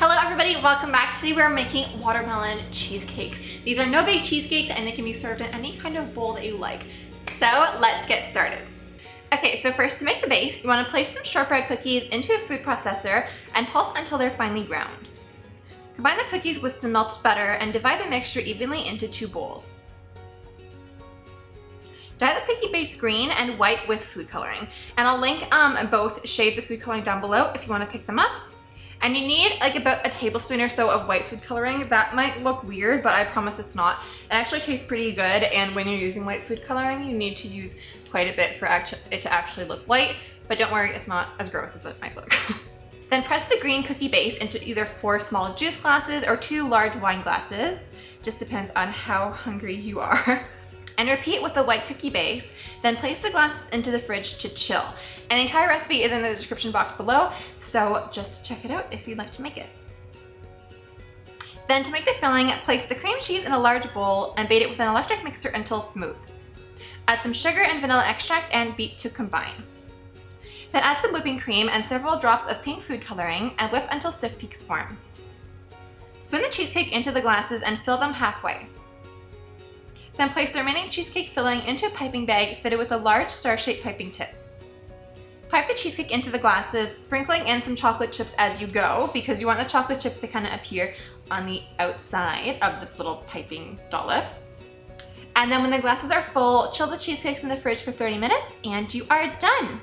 Hello everybody, welcome back. Today we're making watermelon cheesecakes. These are no-bake cheesecakes and they can be served in any kind of bowl that you like. So let's get started. Okay, so first to make the base, you want to place some shortbread cookies into a food processor and pulse until they're finely ground. Combine the cookies with some melted butter and divide the mixture evenly into 2 bowls. Dye the cookie base green and white with food coloring. And I'll link both shades of food coloring down below if you want to pick them up. And you need like about a tablespoon or so of white food coloring. That might look weird, but I promise it's not. It actually tastes pretty good, and when you're using white food coloring, you need to use quite a bit for it to actually look white, but don't worry, it's not as gross as it might look. Then press the green cookie base into either 4 small juice glasses or 2 large wine glasses. Just depends on how hungry you are. And repeat with the white cookie base, then place the glasses into the fridge to chill. And the entire recipe is in the description box below, so just check it out if you'd like to make it. Then to make the filling, place the cream cheese in a large bowl and beat it with an electric mixer until smooth. Add some sugar and vanilla extract and beat to combine. Then add some whipping cream and several drops of pink food coloring and whip until stiff peaks form. Spin the cheesecake into the glasses and fill them halfway. Then place the remaining cheesecake filling into a piping bag fitted with a large star-shaped piping tip. Pipe the cheesecake into the glasses, sprinkling in some chocolate chips as you go because you want the chocolate chips to kind of appear on the outside of the little piping dollop. And then when the glasses are full, chill the cheesecakes in the fridge for 30 minutes and you are done.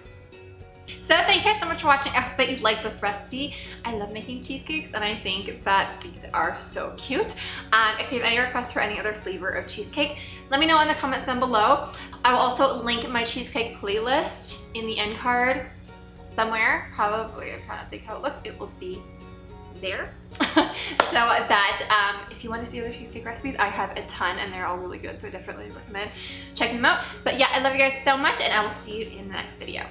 So thank you guys so much for watching. I hope that you liked this recipe. I love making cheesecakes and I think that these are so cute. If you have any requests for any other flavor of cheesecake, let me know in the comments down below. I will also link my cheesecake playlist in the end card somewhere. Probably, I'm trying to think how it looks. It will be there. So that if you want to see other cheesecake recipes, I have a ton and they're all really good. So I definitely recommend checking them out. But yeah, I love you guys so much and I will see you in the next video.